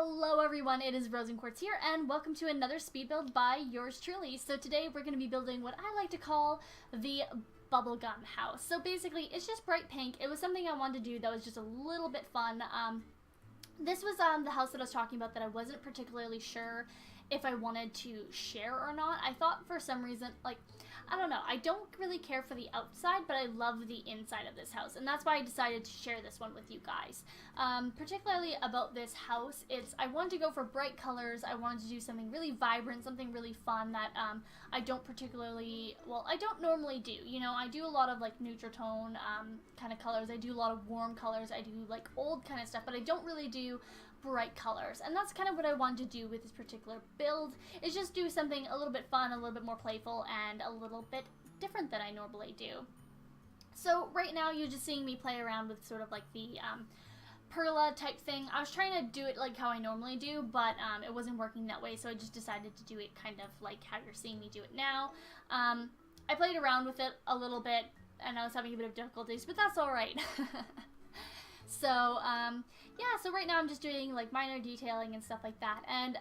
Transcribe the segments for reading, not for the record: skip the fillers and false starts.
Hello everyone, it is RosinQuartz here, and welcome to another speed build by yours truly. So today we're going to be building what I like to call the Bubblegum house. So basically, it's just bright pink. It was something I wanted to do that was just a little bit fun. This was the house that I was talking about that I wasn't particularly sure if I wanted to share or not. I thought for some reason, like, I don't know, I don't really care for the outside, but I love the inside of this house, and that's why I decided to share this one with you guys. Particularly about this house, I wanted to go for bright colors. I wanted to do something really vibrant, something really fun that I don't particularly, well, I don't normally do. You know, I do a lot of like neutral tone kind of colors. I do a lot of warm colors. I do like old kind of stuff, but I don't really do bright colors, and that's kind of what I wanted to do with this particular build, is just do something a little bit fun, a little bit more playful, and a little bit different than I normally do. So right now you're just seeing me play around with sort of like the perla type thing. I was trying to do it like how I normally do, but it wasn't working that way, so I just decided to do it kind of like how you're seeing me do it now. I played around with it a little bit, and I was having a bit of difficulties, but that's alright. So, yeah, so right now I'm just doing, like, minor detailing and stuff like that, and,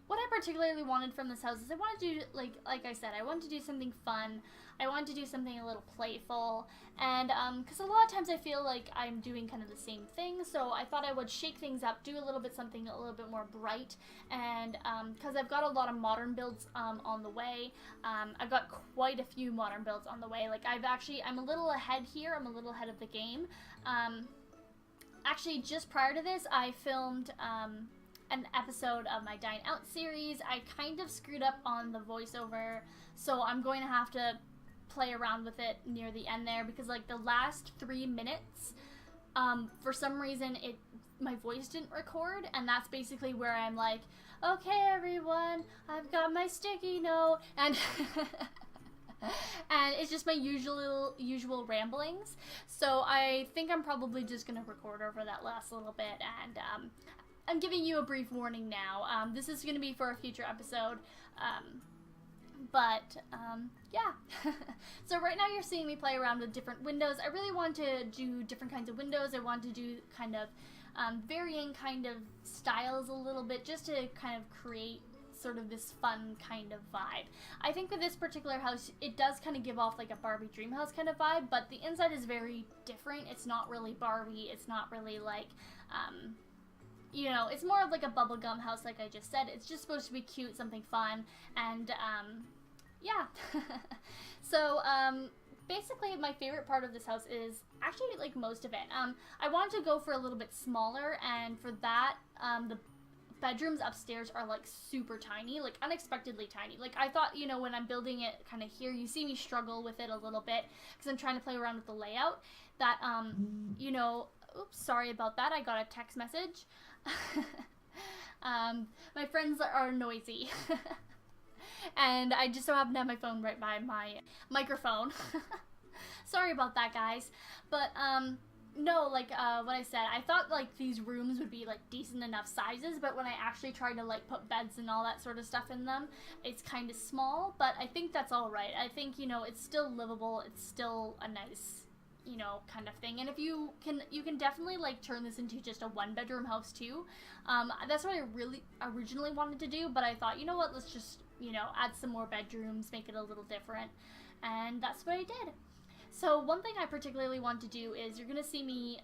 what I particularly wanted from this house is I wanted to do, like I said, I wanted to do something fun. I wanted to do something a little playful, and, because a lot of times I feel like I'm doing kind of the same thing, so I thought I would shake things up, do a little bit something a little bit more bright, and, because I've got a lot of modern builds, on the way. I've got quite a few modern builds on the way. Like, I'm a little ahead here, I'm a little ahead of the game. Actually, just prior to this, I filmed an episode of my Dine Out series. I kind of screwed up on the voiceover, so I'm going to have to play around with it near the end there, because like the last 3 minutes, for some reason my voice didn't record, and that's basically where I'm like, okay everyone, I've got my sticky note, and and it's just my usual ramblings. So I think I'm probably just gonna record over that last little bit, and I'm giving you a brief warning now. This is gonna be for a future episode, yeah. So right now you're seeing me play around with different windows. I really want to do different kinds of windows. I want to do kind of varying kind of styles a little bit, just to kind of create sort of this fun kind of vibe. I think with this particular house, it does kind of give off like a Barbie dream house kind of vibe, but the inside is very different. It's not really Barbie. It's not really like, you know, it's more of like a bubblegum house, like I just said. It's just supposed to be cute, something fun, and, yeah. So, basically my favorite part of this house is actually like most of it. I wanted to go for a little bit smaller, and for that, the bedrooms upstairs are like super tiny, like unexpectedly tiny. Like I thought, you know, when I'm building it kind of here, you see me struggle with it a little bit because I'm trying to play around with the layout, that you know, oops, sorry about that, I got a text message. My friends are noisy. And I just so happen to have my phone right by my microphone. Sorry about that, guys. But no, like, what I said, I thought, like, these rooms would be, like, decent enough sizes, but when I actually tried to, like, put beds and all that sort of stuff in them, it's kind of small, but I think that's alright. I think, you know, it's still livable, it's still a nice, you know, kind of thing, and if you can definitely, like, turn this into just a one-bedroom house, too. That's what I really originally wanted to do, but I thought, you know what, let's just, you know, add some more bedrooms, make it a little different, and that's what I did. So one thing I particularly want to do is you're going to see me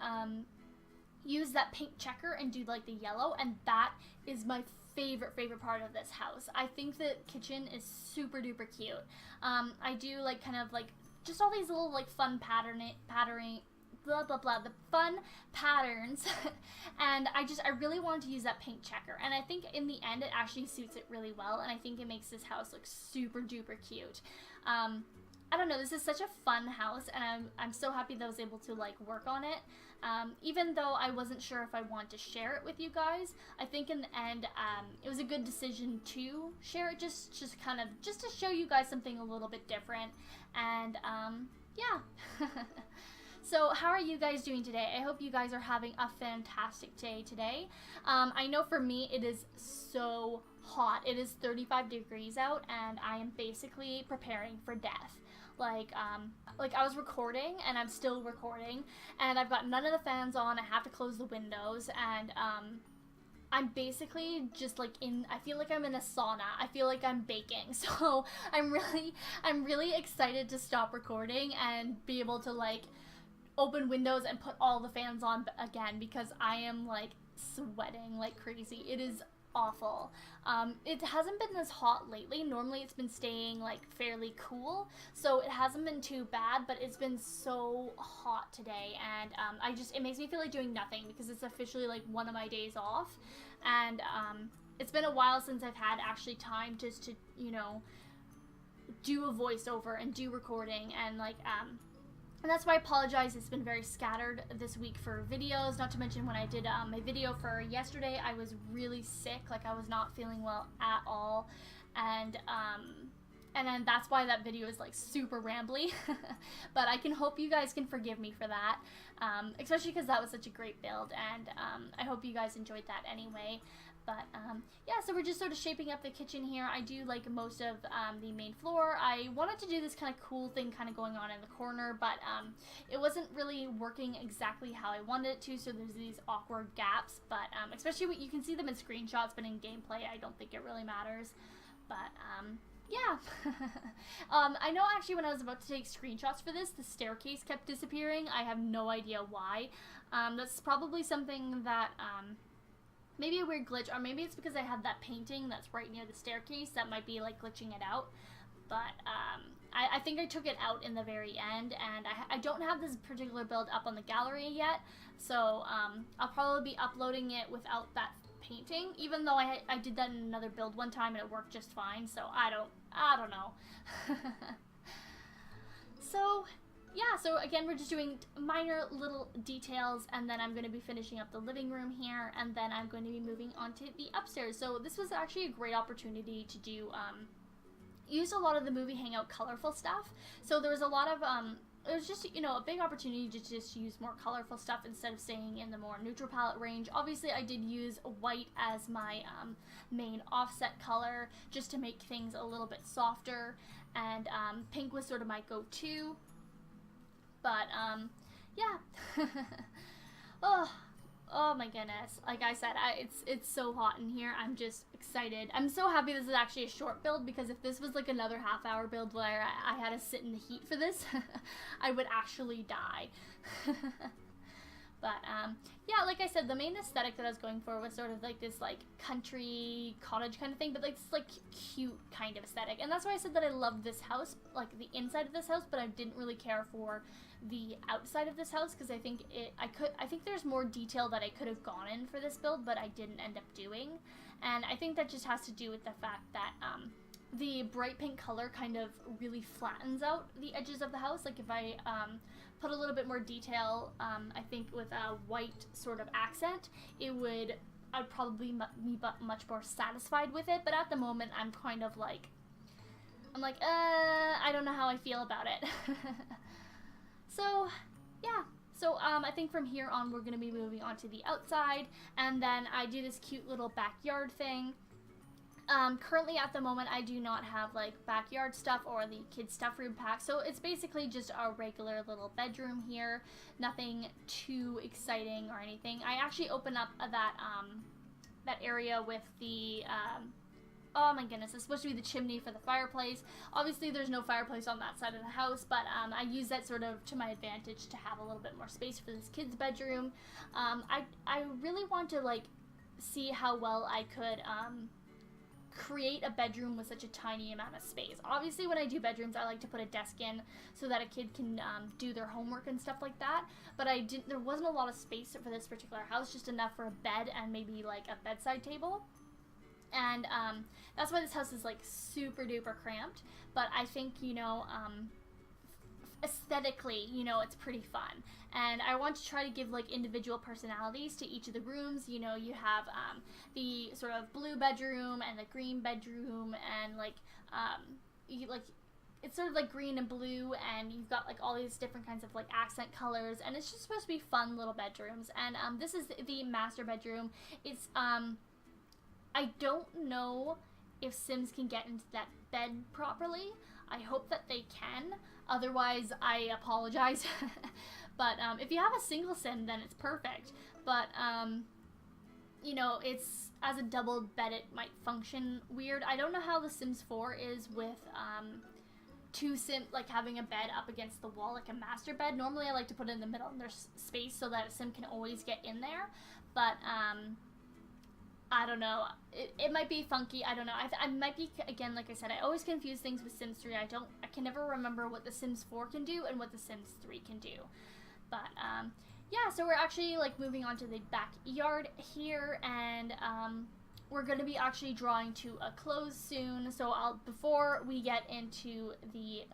use that pink checker and do like the yellow, and that is my favorite part of this house. I think the kitchen is super duper cute. I do like kind of like just all these little like fun patterning, blah blah blah, the fun patterns, and I really wanted to use that pink checker, and I think in the end it actually suits it really well, and I think it makes this house look super duper cute. I don't know, this is such a fun house, and I'm so happy that I was able to like work on it. Even though I wasn't sure if I want to share it with you guys, I think in the end it was a good decision to share it, just to show you guys something a little bit different, and yeah. So how are you guys doing today? I hope you guys are having a fantastic day today. I know for me it is so hot. It is 35 degrees out, and I am basically preparing for death. Like I was recording, and I'm still recording, and I've got none of the fans on. I have to close the windows, and I'm basically just like I feel like I'm in a sauna. I feel like I'm baking. So I'm really excited to stop recording and be able to like open windows and put all the fans on again, because I am like sweating like crazy. It is awful. It hasn't been this hot lately. Normally it's been staying like fairly cool, so it hasn't been too bad, but it's been so hot today, and it makes me feel like doing nothing, because it's officially like one of my days off, and it's been a while since I've had actually time just to, you know, do a voiceover and do recording, and like and that's why I apologize. It's been very scattered this week for videos, not to mention when I did my video for yesterday, I was really sick. Like, I was not feeling well at all. And then that's why that video is like super rambly. But I can hope you guys can forgive me for that. Especially because that was such a great build, and I hope you guys enjoyed that anyway. But yeah, so we're just sort of shaping up the kitchen here. I do like most of the main floor. I wanted to do this kind of cool thing kind of going on in the corner, but it wasn't really working exactly how I wanted it to, so there's these awkward gaps. But especially when you can see them in screenshots, but in gameplay I don't think it really matters. But yeah. I know actually when I was about to take screenshots for this, the staircase kept disappearing. I have no idea why. That's probably something that maybe a weird glitch, or maybe it's because I had that painting that's right near the staircase that might be like glitching it out. But I think I took it out in the very end, and I don't have this particular build up on the gallery yet, so I'll probably be uploading it without that painting, even though I did that in another build one time and it worked just fine, so I don't know. So yeah, so again, we're just doing minor little details, and then I'm going to be finishing up the living room here, and then I'm going to be moving on to the upstairs. So this was actually a great opportunity to do, use a lot of the movie Hangout colorful stuff. So there was a lot of, it was just, you know, a big opportunity to just use more colorful stuff instead of staying in the more neutral palette range. Obviously, I did use white as my main offset color, just to make things a little bit softer, and pink was sort of my go-to. But, yeah. Oh my goodness. Like I said, it's so hot in here. I'm just excited. I'm so happy this is actually a short build, because if this was like another half-hour build where I had to sit in the heat for this, I would actually die. But, yeah, like I said, the main aesthetic that I was going for was sort of like this, like, country cottage kind of thing, but like this, like, cute kind of aesthetic. And that's why I said that I loved this house, like, the inside of this house, but I didn't really care for the outside of this house, because I think I think there's more detail that I could have gone in for this build, but I didn't end up doing. And I think that just has to do with the fact that, the bright pink color kind of really flattens out the edges of the house. Like, if I, put a little bit more detail, I think with a white sort of accent, I'd probably be much more satisfied with it, but at the moment, I'm kind of like, I don't know how I feel about it. So, yeah. So, I think from here on, we're going to be moving on to the outside, and then I do this cute little backyard thing. Currently at the moment, I do not have like backyard stuff or the kids stuff room pack, so it's basically just a regular little bedroom here. Nothing too exciting or anything. I actually open up that area with the, oh my goodness, it's supposed to be the chimney for the fireplace. Obviously there's no fireplace on that side of the house, but I use that sort of to my advantage to have a little bit more space for this kid's bedroom. I really want to like see how well I could, create a bedroom with such a tiny amount of space. Obviously when I do bedrooms, I like to put a desk in so that a kid can do their homework and stuff like that, but there wasn't a lot of space for this particular house, just enough for a bed and maybe like a bedside table. And that's why this house is like super duper cramped, but I think, you know, aesthetically, you know, it's pretty fun. And I want to try to give like individual personalities to each of the rooms. You know, you have the sort of blue bedroom and the green bedroom, and like it's sort of like green and blue, and you've got like all these different kinds of like accent colors, and it's just supposed to be fun little bedrooms. And this is the master bedroom. It's I don't know if Sims can get into that bed properly. I hope that they can. Otherwise, I apologize. But if you have a single Sim, then it's perfect. But you know, it's as a double bed it might function weird. I don't know how The Sims 4 is with like having a bed up against the wall like a master bed. Normally I like to put it in the middle and there's space so that a sim can always get in there, but I don't know, it might be funky. I don't know. I might be, again, like I said, I always confuse things with Sims 3. I can never remember what The Sims 4 can do and what The Sims 3 can do. But yeah, so we're actually like moving on to the backyard here, and we're going to be actually drawing to a close soon. So before we get into the,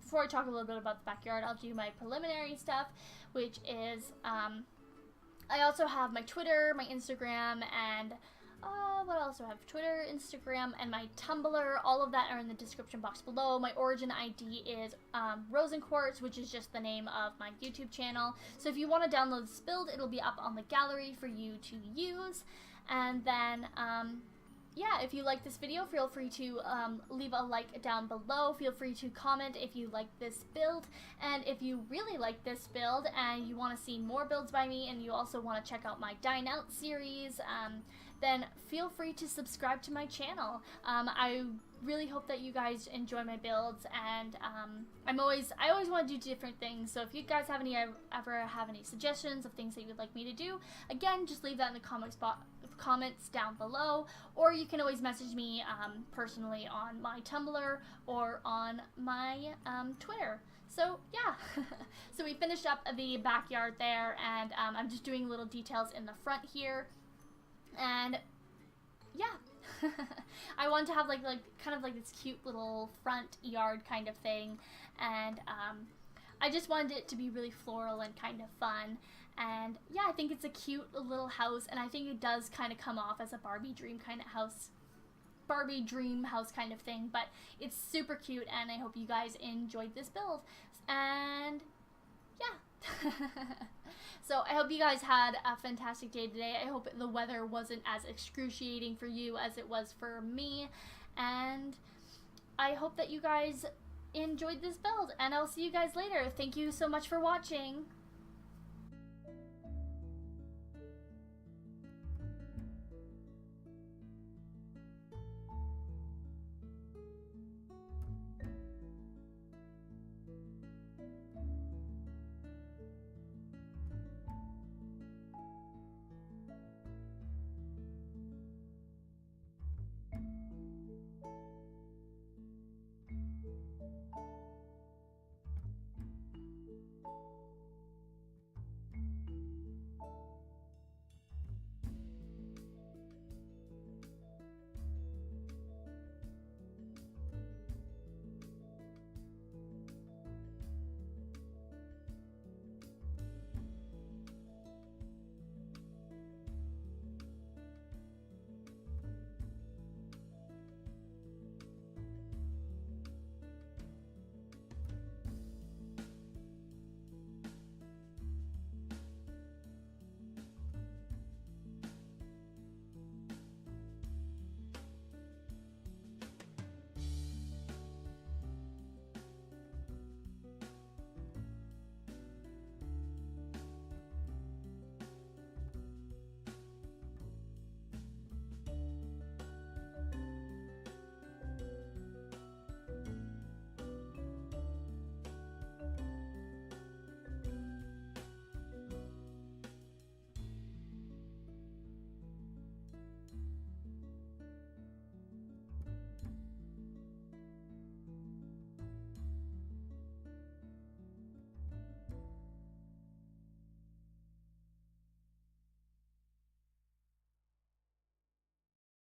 before I talk a little bit about the backyard, I'll do my preliminary stuff, which is, I also have my Twitter, my Instagram, and, what else do I have? Twitter, Instagram, and my Tumblr. All of that are in the description box below. My origin ID is, RosinQuartz, which is just the name of my YouTube channel. So if you want to download this build, it'll be up on the gallery for you to use. And then, yeah, if you like this video, feel free to leave a like down below. Feel free to comment if you like this build. And if you really like this build and you want to see more builds by me, and you also want to check out my Dine Out series, then feel free to subscribe to my channel. I really hope that you guys enjoy my builds, and I always want to do different things. So if you guys have ever have any suggestions of things that you would like me to do, again, just leave that in the comments down below, or you can always message me personally on my Tumblr or on my Twitter. So yeah, so we finished up the backyard there, and I'm just doing little details in the front here, and yeah. I wanted to have like kind of like this cute little front yard kind of thing, and I just wanted it to be really floral and kind of fun. And yeah, I think it's a cute little house, and I think it does kind of come off as a Barbie dream kind of house, Barbie dream house kind of thing, but it's super cute, and I hope you guys enjoyed this build. And yeah. So I hope you guys had a fantastic day today. I hope the weather wasn't as excruciating for you as it was for me, and I hope that you guys enjoyed this build, and I'll see you guys later. Thank you so much for watching.